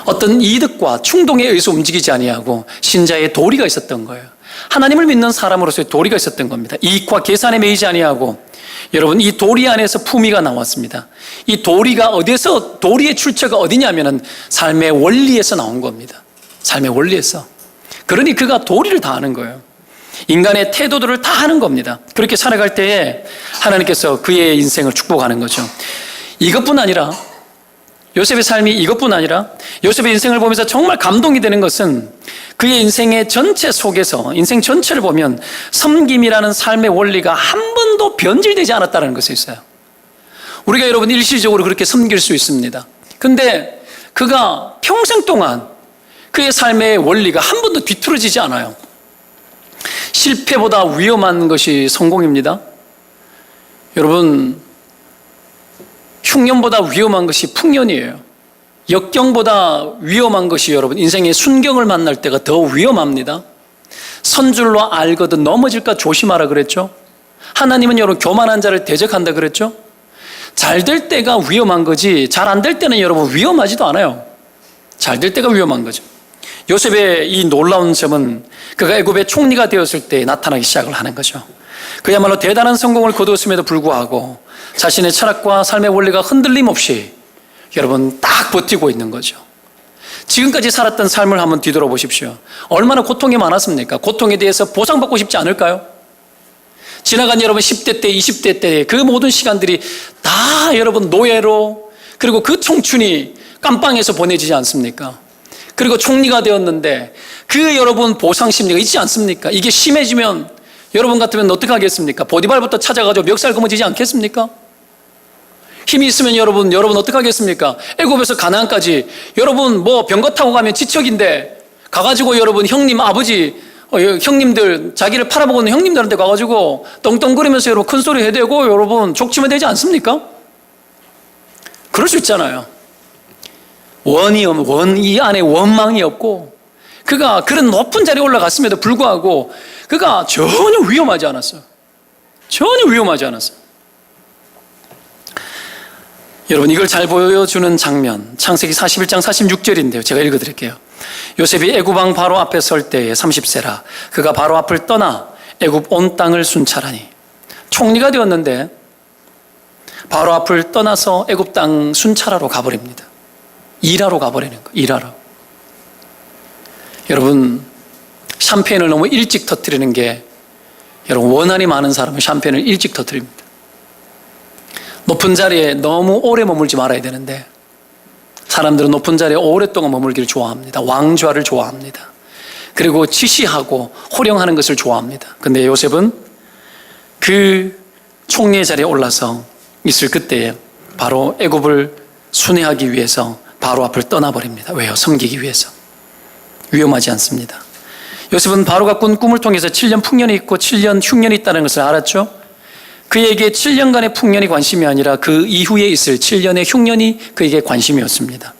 A: 어떤 이득과 충동에 의해서 움직이지 아니하고 신자의 도리가 있었던 거예요. 하나님을 믿는 사람으로서의 도리가 있었던 겁니다. 이익과 계산에 매이지 아니하고. 여러분, 이 도리 안에서 품위가 나왔습니다. 이 도리의 출처가 어디냐면은 삶의 원리에서 나온 겁니다. 삶의 원리에서. 그러니 그가 도리를 다하는 거예요. 인간의 태도들을 다 하는 겁니다. 그렇게 살아갈 때에 하나님께서 그의 인생을 축복하는 거죠. 요셉의 삶이 이것뿐 아니라 요셉의 인생을 보면서 정말 감동이 되는 것은 그의 인생의 전체 속에서 인생 전체를 보면 섬김이라는 삶의 원리가 한 번도 변질되지 않았다는 것이 있어요. 우리가 여러분 일시적으로 그렇게 섬길 수 있습니다. 근데 그가 평생 동안 그의 삶의 원리가 한 번도 뒤틀어지지 않아요. 실패보다 위험한 것이 성공입니다. 여러분, 흉년보다 위험한 것이 풍년이에요. 역경보다 위험한 것이 여러분 인생의 순경을 만날 때가 더 위험합니다. 선줄로 알거든 넘어질까 조심하라 그랬죠. 하나님은 여러분 교만한 자를 대적한다 그랬죠. 잘 될 때가 위험한 거지 잘 안 될 때는 여러분 위험하지도 않아요. 잘 될 때가 위험한 거죠. 요셉의 이 놀라운 점은 그가 애굽의 총리가 되었을 때 나타나기 시작을 하는 거죠. 그야말로 대단한 성공을 거두었음에도 불구하고 자신의 철학과 삶의 원리가 흔들림 없이 여러분 딱 버티고 있는 거죠. 지금까지 살았던 삶을 한번 뒤돌아보십시오. 얼마나 고통이 많았습니까? 고통에 대해서 보상받고 싶지 않을까요? 지나간 여러분 10대 때, 20대 때 그 모든 시간들이 다 여러분 노예로 그리고 그 청춘이 깜빵에서 보내지지 않습니까? 그리고 총리가 되었는데 그 여러분 보상 심리가 있지 않습니까? 이게 심해지면 여러분 같으면 어떻게 하겠습니까? 보디발부터 찾아가지고 멱살 거머쥐지 않겠습니까? 힘이 있으면 여러분 어떻게 하겠습니까? 애굽에서 가나안까지 여러분 병거 타고 가면 지척인데 가가지고 여러분 형님들 자기를 팔아먹는 형님들한테 가가지고 떵떵거리면서 여러분 큰 소리 해대고 여러분 족치면 되지 않습니까? 그럴 수 있잖아요. 이 안에 원망이 없고 그가 그런 높은 자리에 올라갔음에도 불구하고 그가 전혀 위험하지 않았어요. 여러분 이걸 잘 보여주는 장면 창세기 41장 46절인데요. 제가 읽어드릴게요. 요셉이 애굽 왕 바로 앞에 설 때에 30세라 그가 바로 앞을 떠나 애굽 온 땅을 순찰하니 총리가 되었는데 바로 앞을 떠나서 애굽 땅 순찰하러 가버립니다. 일하러 가버리는 거예요. 일하러. 여러분, 샴페인을 너무 일찍 터뜨리는 게, 여러분, 원한이 많은 사람은 샴페인을 일찍 터뜨립니다. 높은 자리에 너무 오래 머물지 말아야 되는데, 사람들은 높은 자리에 오랫동안 머물기를 좋아합니다. 왕좌를 좋아합니다. 그리고 지시하고 호령하는 것을 좋아합니다. 근데 요셉은 그 총리의 자리에 올라서 있을 그때에 바로 애굽을 순회하기 위해서 바로 앞을 떠나버립니다. 왜요? 섬기기 위해서. 위험하지 않습니다. 요셉은 바로가 꾼 꿈을 통해서 7년 풍년이 있고 7년 흉년이 있다는 것을 알았죠. 그에게 7년간의 풍년이 관심이 아니라 그 이후에 있을 7년의 흉년이 그에게 관심이었습니다.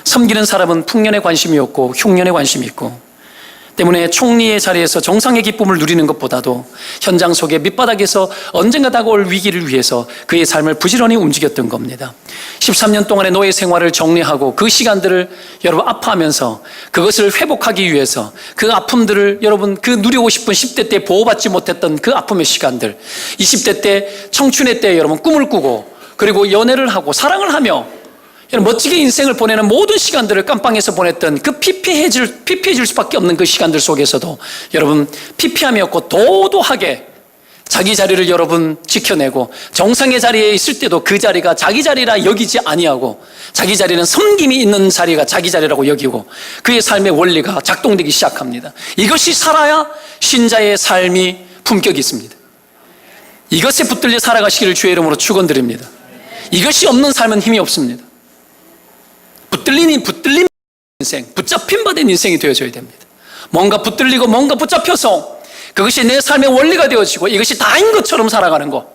A: 섬기는 사람은 풍년에 관심이 없고 흉년에 관심이 있고, 때문에 총리의 자리에서 정상의 기쁨을 누리는 것보다도 현장 속의 밑바닥에서 언젠가 다가올 위기를 위해서 그의 삶을 부지런히 움직였던 겁니다. 13년 동안의 노예 생활을 정리하고 그 시간들을 여러분 아파하면서 그것을 회복하기 위해서 그 아픔들을 여러분 그 누리고 싶은 10대 때 보호받지 못했던 그 아픔의 시간들, 20대 때 청춘의 때 여러분 꿈을 꾸고 그리고 연애를 하고 사랑을 하며 멋지게 인생을 보내는 모든 시간들을 깜빵에서 보냈던 그 피폐해질 수밖에 없는 그 시간들 속에서도 여러분 피폐함이 없고 도도하게 자기 자리를 여러분 지켜내고 정상의 자리에 있을 때도 그 자리가 자기 자리라 여기지 아니하고 자기 자리는 섬김이 있는 자리가 자기 자리라고 여기고 그의 삶의 원리가 작동되기 시작합니다. 이것이 살아야 신자의 삶이 품격이 있습니다. 이것에 붙들려 살아가시기를 주의 이름으로 축원드립니다. 이것이 없는 삶은 힘이 없습니다. 붙들린 인생, 붙잡힌 바 된 인생이 되어져야 됩니다. 뭔가 붙들리고 뭔가 붙잡혀서 그것이 내 삶의 원리가 되어지고 이것이 다인 것처럼 살아가는 것.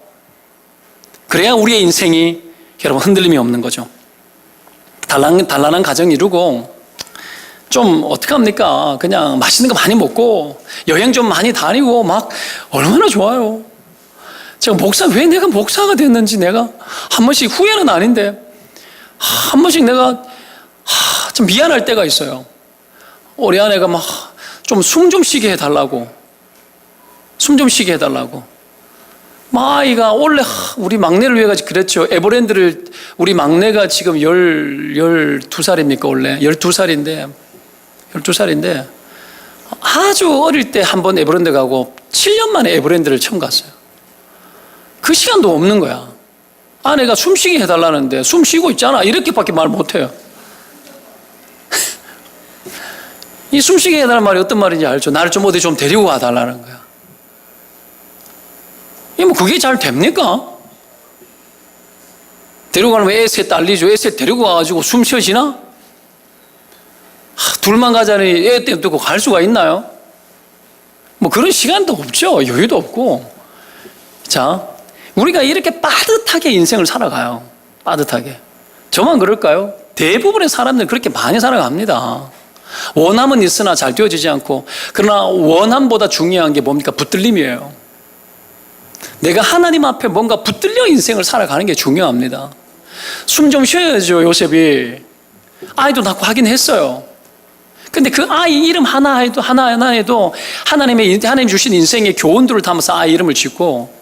A: 그래야 우리의 인생이 여러분 흔들림이 없는 거죠. 단란한 가정 이루고 좀 어떡합니까? 그냥 맛있는 거 많이 먹고 여행 좀 많이 다니고 막 얼마나 좋아요. 제가 왜 내가 목사가 됐는지 내가 한 번씩 후회는 아닌데 한 번씩 내가 좀 미안할 때가 있어요. 우리 아내가 막 좀 숨 좀 쉬게 해달라고. 막 아이가 원래 우리 막내를 위해 가지고 그랬죠. 에버랜드를 우리 막내가 지금 12살입니까 원래? 12살인데 아주 어릴 때 한 번 에버랜드 가고 7년 만에 에버랜드를 처음 갔어요. 그 시간도 없는 거야. 아내가 숨쉬게 해달라는데 숨 쉬고 있잖아 이렇게밖에 말 못해요. 이 숨쉬게 해달라는 말이 어떤 말인지 알죠? 나를 좀 어디 좀 데리고 가달라는 거야. 그게 잘 됩니까? 데리고 가려면 애새 딸리죠. 애새 데리고 가가지고 숨 쉬어지나? 둘만 가자니 애 때문에 두고 갈 수가 있나요? 그런 시간도 없죠. 여유도 없고. 자, 우리가 이렇게 빠듯하게 인생을 살아가요. 빠듯하게. 저만 그럴까요? 대부분의 사람들은 그렇게 많이 살아갑니다. 원함은 있으나 잘 되어지지 않고, 그러나 원함보다 중요한 게 뭡니까? 붙들림이에요. 내가 하나님 앞에 뭔가 붙들려 인생을 살아가는 게 중요합니다. 숨 좀 쉬어야죠. 요셉이 아이도 낳고 하긴 했어요. 근데 그 아이 이름 하나에도 하나님 주신 인생의 교훈들을 담아서 아이 이름을 짓고,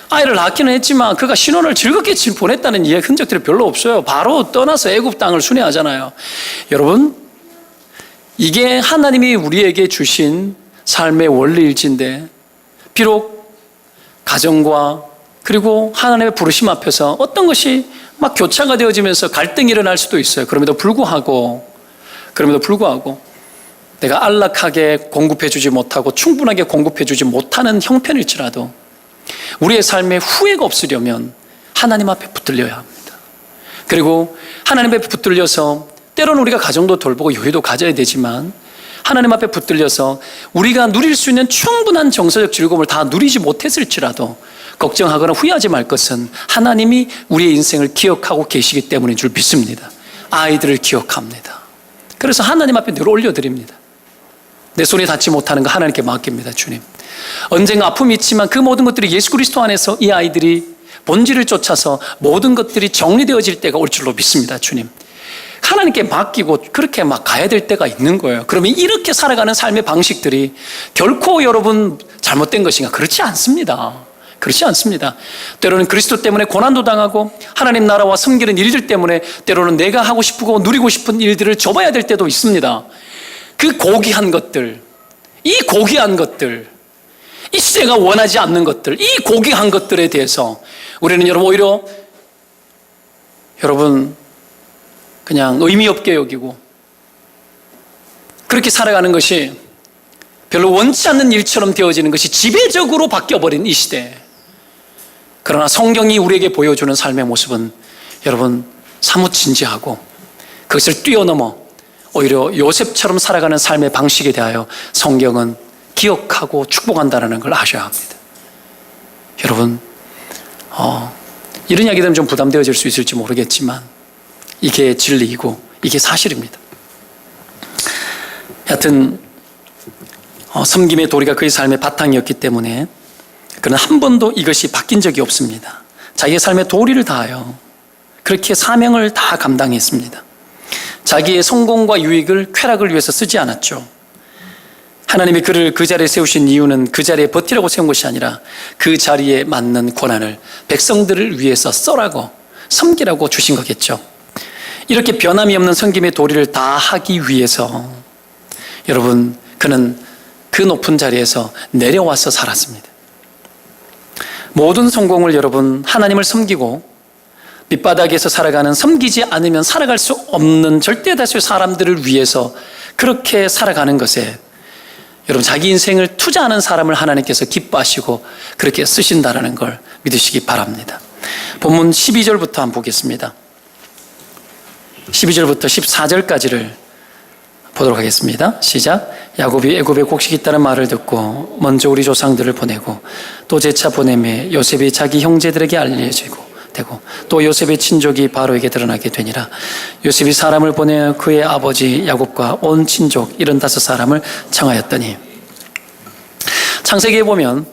A: 아이를 낳기는 했지만 그가 신혼을 즐겁게 보냈다는 흔적들이 별로 없어요. 바로 떠나서 애굽 땅을 순회하잖아요. 여러분, 이게 하나님이 우리에게 주신 삶의 원리일진데, 비록 가정과 그리고 하나님의 부르심 앞에서 어떤 것이 막 교차가 되어지면서 갈등이 일어날 수도 있어요. 그럼에도 불구하고 내가 안락하게 공급해주지 못하고 충분하게 공급해주지 못하는 형편일지라도 우리의 삶에 후회가 없으려면 하나님 앞에 붙들려야 합니다. 그리고 하나님 앞에 붙들려서 때로는 우리가 가정도 돌보고 여유도 가져야 되지만 하나님 앞에 붙들려서 우리가 누릴 수 있는 충분한 정서적 즐거움을 다 누리지 못했을지라도 걱정하거나 후회하지 말 것은 하나님이 우리의 인생을 기억하고 계시기 때문인 줄 믿습니다. 아이들을 기억합니다. 그래서 하나님 앞에 늘 올려드립니다. 내 손에 닿지 못하는 거 하나님께 맡깁니다. 주님, 언젠가 아픔이 있지만 그 모든 것들이 예수 그리스도 안에서 이 아이들이 본질을 쫓아서 모든 것들이 정리되어질 때가 올 줄로 믿습니다. 주님, 하나님께 맡기고 그렇게 막 가야 될 때가 있는 거예요. 그러면 이렇게 살아가는 삶의 방식들이 결코 여러분 잘못된 것인가? 그렇지 않습니다. 그렇지 않습니다. 때로는 그리스도 때문에 고난도 당하고 하나님 나라와 섬기는 일들 때문에 때로는 내가 하고 싶고 누리고 싶은 일들을 접어야 될 때도 있습니다. 그 고귀한 것들, 이 고귀한 것들, 이 시대가 원하지 않는 것들, 이 고귀한 것들에 대해서 우리는 여러분 오히려 그냥 의미 없게 여기고 그렇게 살아가는 것이 별로 원치 않는 일처럼 되어지는 것이 지배적으로 바뀌어버린 이 시대. 그러나 성경이 우리에게 보여주는 삶의 모습은 여러분 사뭇 진지하고 그것을 뛰어넘어 오히려 요셉처럼 살아가는 삶의 방식에 대하여 성경은 기억하고 축복한다는 걸 아셔야 합니다. 여러분 이런 이야기들은 좀 부담되어질 수 있을지 모르겠지만 이게 진리이고 이게 사실입니다. 여하튼 섬김의 도리가 그의 삶의 바탕이었기 때문에 그는 한 번도 이것이 바뀐 적이 없습니다. 자기의 삶의 도리를 다하여 그렇게 사명을 다 감당했습니다. 자기의 성공과 유익을 쾌락을 위해서 쓰지 않았죠. 하나님이 그를 그 자리에 세우신 이유는 그 자리에 버티라고 세운 것이 아니라 그 자리에 맞는 고난을 백성들을 위해서 써라고 섬기라고 주신 거겠죠. 이렇게 변함이 없는 섬김의 도리를 다 하기 위해서 여러분 그는 그 높은 자리에서 내려와서 살았습니다. 모든 성공을 여러분 하나님을 섬기고 밑바닥에서 살아가는 섬기지 않으면 살아갈 수 없는 절대 다수의 사람들을 위해서 그렇게 살아가는 것에 여러분 자기 인생을 투자하는 사람을 하나님께서 기뻐하시고 그렇게 쓰신다는 걸 믿으시기 바랍니다. 본문 12절부터 한번 보겠습니다. 12절부터 14절까지를 보도록 하겠습니다. 시작. 야곱이 애굽에 곡식이 있다는 말을 듣고 먼저 우리 조상들을 보내고 또 재차 보내매 요셉이 자기 형제들에게 알려지고 되고 또 요셉의 친족이 바로에게 드러나게 되니라. 요셉이 사람을 보내 그의 아버지 야곱과 온 친족 75사람을 청하였더니 창세기에 보면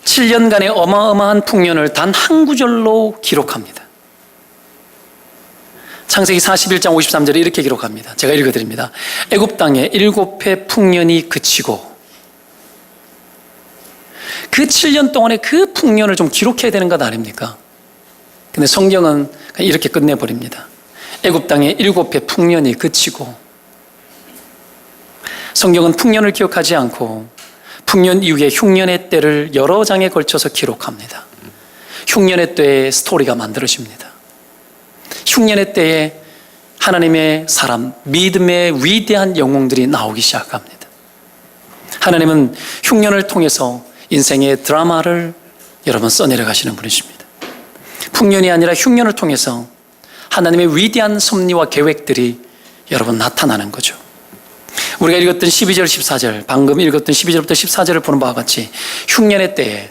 A: 7년간의 어마어마한 풍년을 단 한 구절로 기록합니다. 창세기 41장 53절에 이렇게 기록합니다. 제가 읽어드립니다. 애굽 땅에 7해 풍년이 그치고 그 7년 동안의 그 풍년을 좀 기록해야 되는 것 아닙니까? 근데 성경은 이렇게 끝내버립니다. 애굽 땅에 7해 풍년이 그치고 성경은 풍년을 기억하지 않고 풍년 이후에 흉년의 때를 여러 장에 걸쳐서 기록합니다. 흉년의 때에 스토리가 만들어집니다. 흉년의 때에 하나님의 사람, 믿음의 위대한 영웅들이 나오기 시작합니다. 하나님은 흉년을 통해서 인생의 드라마를 여러분 써내려 가시는 분이십니다. 풍년이 아니라 흉년을 통해서 하나님의 위대한 섭리와 계획들이 여러분 나타나는 거죠. 우리가 읽었던 12절, 14절, 방금 읽었던 12절부터 14절을 보는 바와 같이 흉년의 때에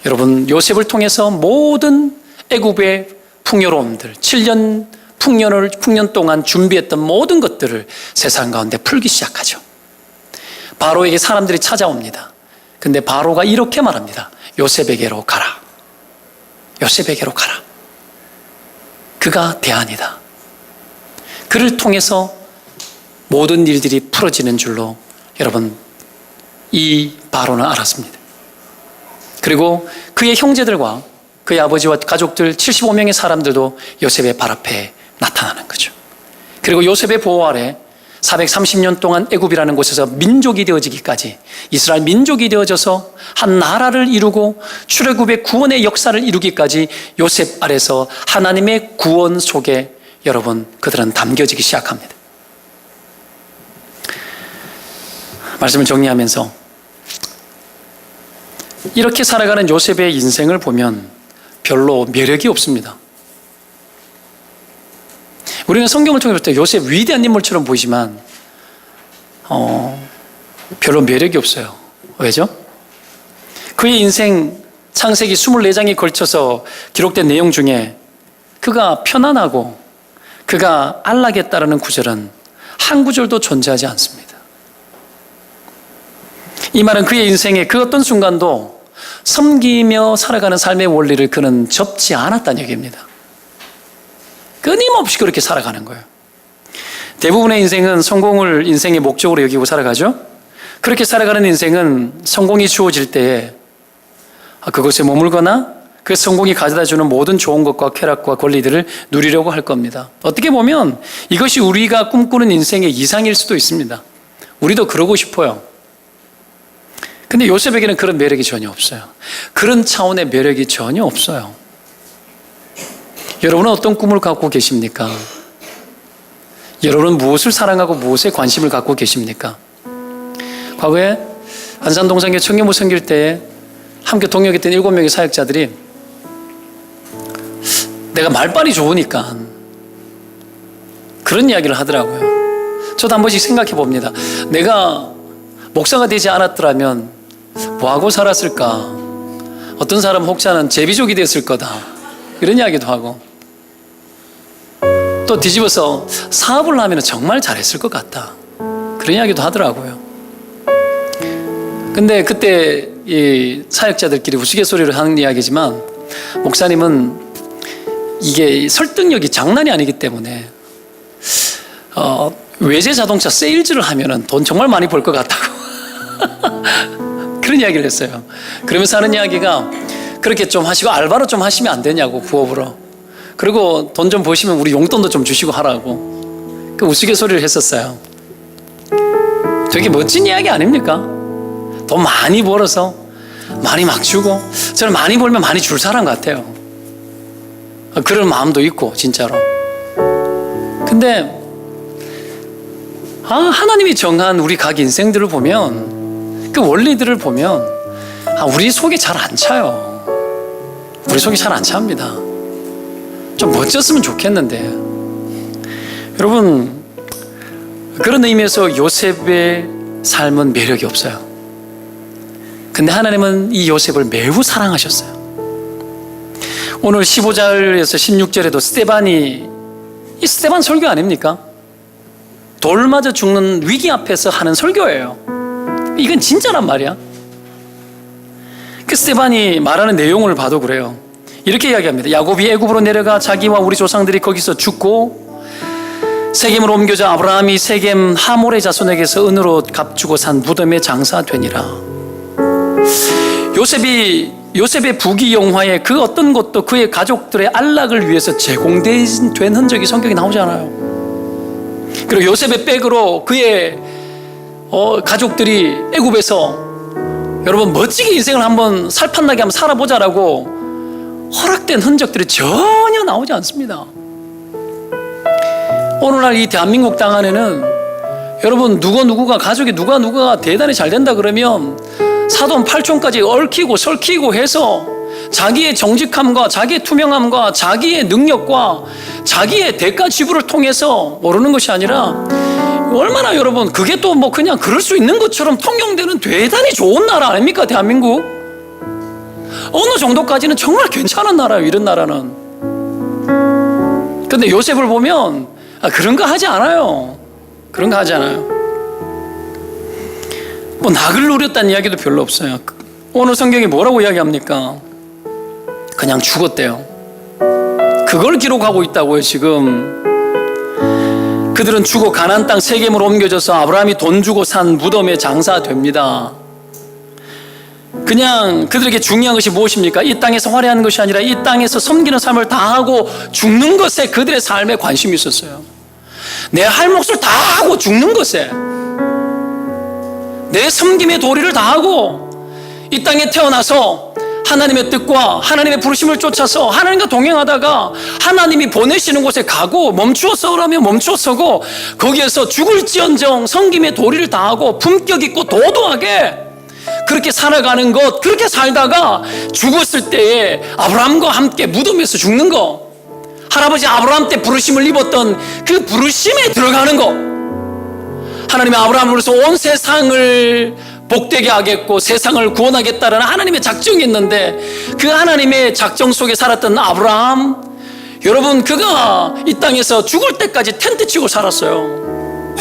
A: 여러분 요셉을 통해서 모든 애굽의 풍요로움들, 7년 풍년 동안 준비했던 모든 것들을 세상 가운데 풀기 시작하죠. 바로에게 사람들이 찾아옵니다. 근데 바로가 이렇게 말합니다. 요셉에게로 가라. 요셉에게로 가라. 그가 대안이다. 그를 통해서 모든 일들이 풀어지는 줄로 여러분 이 바로는 알았습니다. 그리고 그의 형제들과 그의 아버지와 가족들 75명의 사람들도 요셉의 발 앞에 나타나는 거죠. 그리고 요셉의 보호 아래 430년 동안 애굽이라는 곳에서 민족이 되어지기까지 이스라엘 민족이 되어져서 한 나라를 이루고 출애굽의 구원의 역사를 이루기까지 요셉 아래서 하나님의 구원 속에 여러분 그들은 담겨지기 시작합니다. 말씀을 정리하면서 이렇게 살아가는 요셉의 인생을 보면 별로 매력이 없습니다. 우리는 성경을 통해 볼 때 요셉 위대한 인물처럼 보이지만 별로 매력이 없어요. 왜죠? 그의 인생 창세기 24장에 걸쳐서 기록된 내용 중에 그가 편안하고 그가 안락에 따르는 구절은 한 구절도 존재하지 않습니다. 이 말은 그의 인생의 그 어떤 순간도 섬기며 살아가는 삶의 원리를 그는 접지 않았다는 얘기입니다. 끊임없이 그렇게 살아가는 거예요. 대부분의 인생은 성공을 인생의 목적으로 여기고 살아가죠. 그렇게 살아가는 인생은 성공이 주어질 때에 그것에 머물거나 그 성공이 가져다주는 모든 좋은 것과 쾌락과 권리들을 누리려고 할 겁니다. 어떻게 보면 이것이 우리가 꿈꾸는 인생의 이상일 수도 있습니다. 우리도 그러고 싶어요. 근데 요셉에게는 그런 매력이 전혀 없어요. 그런 차원의 매력이 전혀 없어요. 여러분은 어떤 꿈을 갖고 계십니까? 여러분은 무엇을 사랑하고 무엇에 관심을 갖고 계십니까? 과거에 안산동산교 청년부 섬길 때에 함께 동역했던 7명의 사역자들이 내가 말빨이 좋으니까 그런 이야기를 하더라고요. 저도 한 번씩 생각해 봅니다. 내가 목사가 되지 않았더라면 뭐하고 살았을까? 어떤 사람은 혹자는 제비족이 됐을 거다, 이런 이야기도 하고, 또 뒤집어서 사업을 하면 정말 잘했을 것 같다, 그런 이야기도 하더라고요. 근데 그때 이 사역자들끼리 우스갯소리를 하는 이야기지만, 목사님은 이게 설득력이 장난이 아니기 때문에 외제 자동차 세일즈를 하면은 돈 정말 많이 벌 것 같다고 그런 이야기를 했어요. 그러면서 하는 이야기가, 그렇게 좀 하시고 알바로 좀 하시면 안 되냐고, 부업으로. 그리고 돈 좀 버시면 우리 용돈도 좀 주시고 하라고, 그 우스갯소리를 했었어요. 되게 멋진 이야기 아닙니까? 돈 많이 벌어서 많이 막 주고, 저는 많이 벌면 많이 줄 사람 같아요. 그런 마음도 있고, 진짜로. 근데 하나님이 정한 우리 각 인생들을 보면, 그 원리들을 보면 우리 속에 잘 안 차요. 우리 속에 잘 안 찹니다. 좀 멋졌으면 좋겠는데. 여러분, 그런 의미에서 요셉의 삶은 매력이 없어요. 근데 하나님은 이 요셉을 매우 사랑하셨어요. 오늘 15절에서 16절에도 이 스데반 설교 아닙니까? 돌 맞아 죽는 위기 앞에서 하는 설교예요. 이건 진짜란 말이야. 그 스데반이 말하는 내용을 봐도 그래요. 이렇게 이야기합니다. 야곱이 애굽으로 내려가 자기와 우리 조상들이 거기서 죽고 세겜으로 옮겨져 아브라함이 세겜 하몰의 자손에게서 은으로 값주고 산 무덤에 장사되니라. 요셉의 부귀영화에 그 어떤 것도 그의 가족들의 안락을 위해서 제공된 흔적이 성경에 나오지 않아요. 그리고 요셉의 백으로 그의 가족들이 애굽에서 여러분 멋지게 인생을 한번 살판나게 한번 살아보자라고 허락된 흔적들이 전혀 나오지 않습니다. 오늘날 이 대한민국 땅 안에는 여러분 누구가 가족이 누가 대단히 잘 된다 그러면 사돈 팔촌까지 얽히고 설키고 해서 자기의 정직함과 자기의 투명함과 자기의 능력과 자기의 대가 지불을 통해서 모르는 것이 아니라, 얼마나 여러분 그게 또 뭐 그냥 그럴 수 있는 것처럼 통용되는 대단히 좋은 나라 아닙니까, 대한민국? 어느 정도까지는 정말 괜찮은 나라예요, 이런 나라는. 근데 요셉을 보면 그런 거 하지 않아요. 그런 거 하지 않아요. 뭐 낙을 노렸다는 이야기도 별로 없어요. 오늘 성경이 뭐라고 이야기합니까? 그냥 죽었대요. 그걸 기록하고 있다고요, 지금. 그들은 죽어 가나안 땅 세겜으로 옮겨져서 아브라함이 돈 주고 산 무덤에 장사됩니다. 그냥 그들에게 중요한 것이 무엇입니까? 이 땅에서 화려한 것이 아니라 이 땅에서 섬기는 삶을 다하고 죽는 것에 그들의 삶에 관심이 있었어요. 내 할 몫을 다하고 죽는 것에, 내 섬김의 도리를 다하고 이 땅에 태어나서 하나님의 뜻과 하나님의 부르심을 쫓아서 하나님과 동행하다가 하나님이 보내시는 곳에 가고, 멈추어 서라면 멈추어 서고, 거기에서 죽을지언정 섬김의 도리를 다하고 품격 있고 도도하게 그렇게 살아가는 것, 그렇게 살다가 죽었을 때에 아브라함과 함께 무덤에서 죽는 거, 할아버지 아브라함 때 부르심을 입었던 그 부르심에 들어가는 거, 하나님의 아브라함으로서 온 세상을 복되게 하겠고 세상을 구원하겠다라는 하나님의 작정이 있는데, 그 하나님의 작정 속에 살았던 아브라함, 여러분 그가 이 땅에서 죽을 때까지 텐트 치고 살았어요.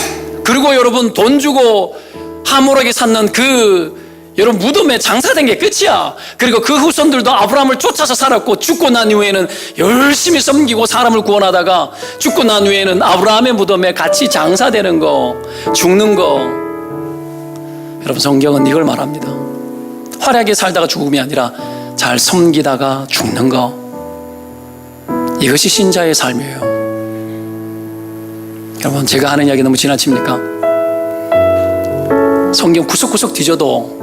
A: 그리고 여러분 돈 주고 하몰에게 샀는 그 여러분 무덤에 장사된 게 끝이야. 그리고 그 후손들도 아브라함을 쫓아서 살았고, 죽고 난 이후에는 열심히 섬기고 사람을 구원하다가 죽고 난 후에는 아브라함의 무덤에 같이 장사되는 거, 죽는 거. 여러분 성경은 이걸 말합니다. 화려하게 살다가 죽음이 아니라 잘 섬기다가 죽는 거, 이것이 신자의 삶이에요. 여러분, 제가 하는 이야기 너무 지나칩니까? 성경 구석구석 뒤져도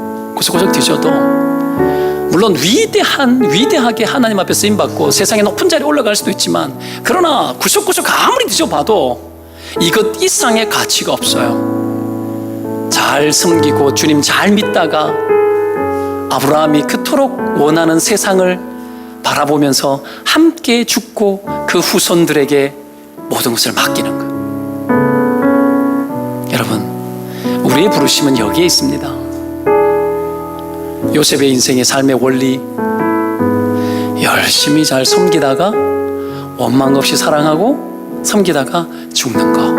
A: 물론 위대하게 하나님 앞에 쓰임받고 세상의 높은 자리에 올라갈 수도 있지만, 그러나 구석구석 아무리 뒤져봐도 이것 이상의 가치가 없어요. 잘 섬기고 주님 잘 믿다가 아브라함이 그토록 원하는 세상을 바라보면서 함께 죽고 그 후손들에게 모든 것을 맡기는 것. 여러분, 우리의 부르심은 여기에 있습니다. 요셉의 인생의 삶의 원리, 열심히 잘 섬기다가 원망 없이 사랑하고 섬기다가 죽는 것.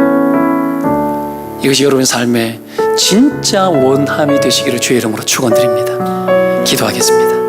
A: 이것이 여러분의 삶의 진짜 원함이 되시기를 주의 이름으로 축원드립니다. 기도하겠습니다.